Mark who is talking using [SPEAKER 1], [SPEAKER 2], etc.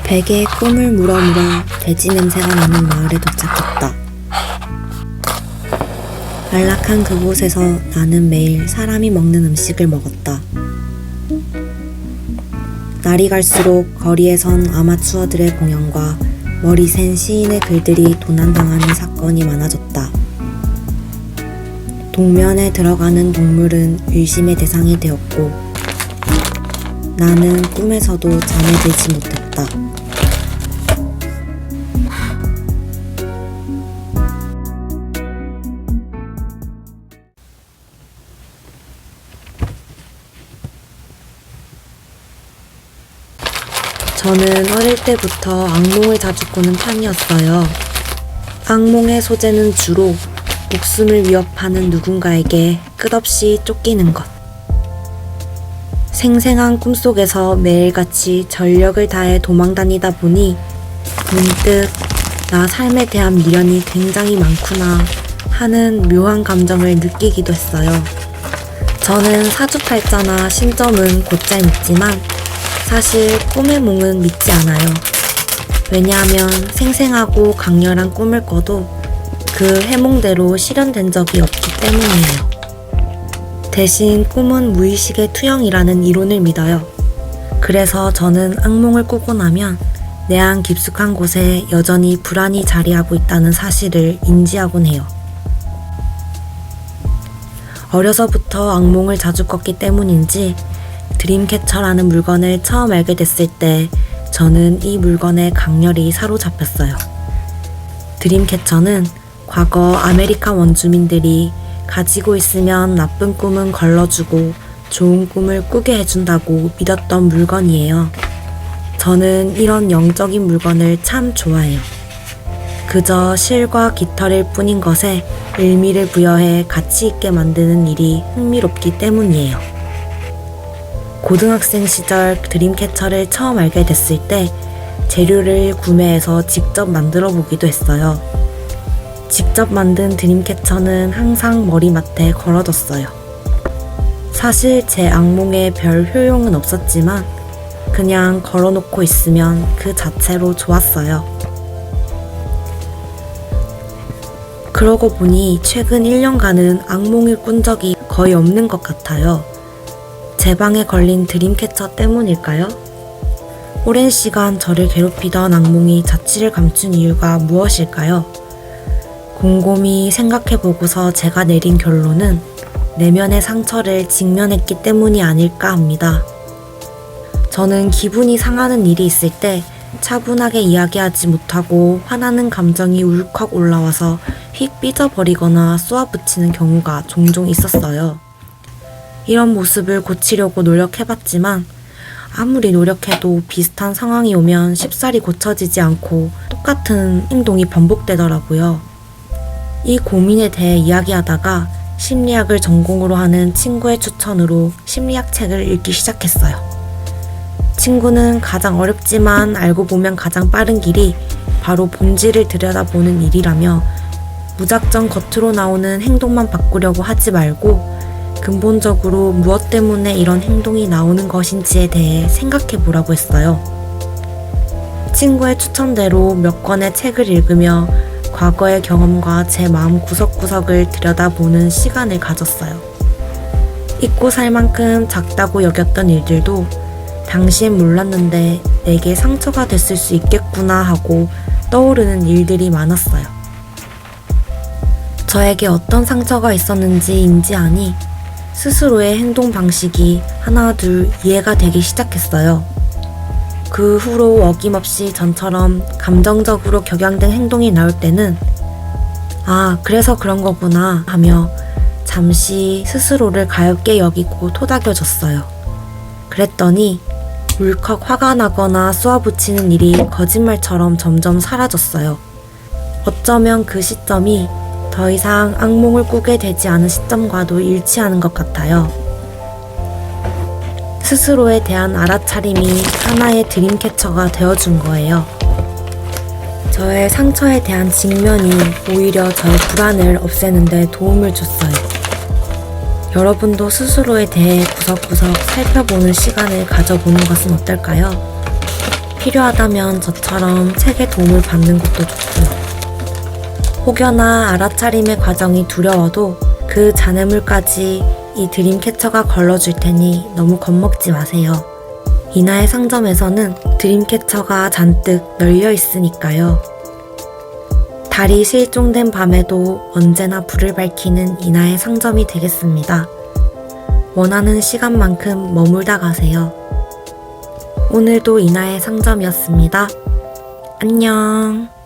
[SPEAKER 1] 베개에 꿈을 물어 돼지 냄새가 나는 마을에 도착했다. 안락한 그곳에서 나는 매일 사람이 먹는 음식을 먹었다. 날이 갈수록 거리에선 아마추어들의 공연과 머리 센 시인의 글들이 도난당하는 사건이 많아졌다. 동면에 들어가는 동물은 의심의 대상이 되었고 나는 꿈에서도 잠에 들지 못했다. 저는 어릴 때부터 악몽을 자주 꾸는 편이었어요. 악몽의 소재는 주로 목숨을 위협하는 누군가에게 끝없이 쫓기는 것. 생생한 꿈속에서 매일같이 전력을 다해 도망다니다 보니 문득 나 삶에 대한 미련이 굉장히 많구나 하는 묘한 감정을 느끼기도 했어요. 저는 사주팔자나 신점은 곧잘 믿지만 사실 꿈의 몽은 믿지 않아요. 왜냐하면 생생하고 강렬한 꿈을 꿔도 그 해몽대로 실현된 적이 없기 때문이에요. 대신 꿈은 무의식의 투영이라는 이론을 믿어요. 그래서 저는 악몽을 꾸고 나면 내 안 깊숙한 곳에 여전히 불안이 자리하고 있다는 사실을 인지하곤 해요. 어려서부터 악몽을 자주 꿨기 때문인지 드림캐쳐라는 물건을 처음 알게 됐을 때 저는 이 물건에 강렬히 사로잡혔어요. 드림캐쳐는 과거 아메리카 원주민들이 가지고 있으면 나쁜 꿈은 걸러주고 좋은 꿈을 꾸게 해준다고 믿었던 물건이에요. 저는 이런 영적인 물건을 참 좋아해요. 그저 실과 깃털일 뿐인 것에 의미를 부여해 가치 있게 만드는 일이 흥미롭기 때문이에요. 고등학생 시절 드림캐쳐를 처음 알게 됐을 때 재료를 구매해서 직접 만들어 보기도 했어요. 직접 만든 드림캐쳐는 항상 머리맡에 걸어뒀어요. 사실 제 악몽에 별 효용은 없었지만 그냥 걸어놓고 있으면 그 자체로 좋았어요. 그러고 보니 최근 1년간은 악몽을 꾼 적이 거의 없는 것 같아요. 제 방에 걸린 드림캐쳐 때문일까요? 오랜 시간 저를 괴롭히던 악몽이 자취를 감춘 이유가 무엇일까요? 곰곰이 생각해보고서 제가 내린 결론은 내면의 상처를 직면했기 때문이 아닐까 합니다. 저는 기분이 상하는 일이 있을 때 차분하게 이야기하지 못하고 화나는 감정이 울컥 올라와서 휙 삐져버리거나 쏘아붙이는 경우가 종종 있었어요. 이런 모습을 고치려고 노력해봤지만 아무리 노력해도 비슷한 상황이 오면 쉽사리 고쳐지지 않고 똑같은 행동이 반복되더라고요. 이 고민에 대해 이야기하다가 심리학을 전공으로 하는 친구의 추천으로 심리학 책을 읽기 시작했어요. 친구는 가장 어렵지만 알고 보면 가장 빠른 길이 바로 본질을 들여다보는 일이라며 무작정 겉으로 나오는 행동만 바꾸려고 하지 말고 근본적으로 무엇 때문에 이런 행동이 나오는 것인지에 대해 생각해 보라고 했어요. 친구의 추천대로 몇 권의 책을 읽으며 과거의 경험과 제 마음 구석구석을 들여다보는 시간을 가졌어요. 잊고 살 만큼 작다고 여겼던 일들도 당시엔 몰랐는데 내게 상처가 됐을 수 있겠구나 하고 떠오르는 일들이 많았어요. 저에게 어떤 상처가 있었는지 인지하니 스스로의 행동 방식이 하나 둘 이해가 되기 시작했어요. 그 후로 어김없이 전처럼 감정적으로 격양된 행동이 나올 때는 아, 그래서 그런 거구나 하며 잠시 스스로를 가엽게 여기고 토닥여줬어요. 그랬더니 울컥 화가 나거나 쏘아붙이는 일이 거짓말처럼 점점 사라졌어요. 어쩌면 그 시점이 더 이상 악몽을 꾸게 되지 않은 시점과도 일치하는 것 같아요. 스스로에 대한 알아차림이 하나의 드림캐쳐가 되어준 거예요. 저의 상처에 대한 직면이 오히려 저의 불안을 없애는 데 도움을 줬어요. 여러분도 스스로에 대해 구석구석 살펴보는 시간을 가져보는 것은 어떨까요? 필요하다면 저처럼 책의 도움을 받는 것도 좋고요. 혹여나 알아차림의 과정이 두려워도 그 잔해물까지 이 드림캐쳐가 걸러줄 테니 너무 겁먹지 마세요. 이나의 상점에서는 드림캐쳐가 잔뜩 널려 있으니까요. 달이 실종된 밤에도 언제나 불을 밝히는 이나의 상점이 되겠습니다. 원하는 시간만큼 머물다 가세요. 오늘도 이나의 상점이었습니다. 안녕.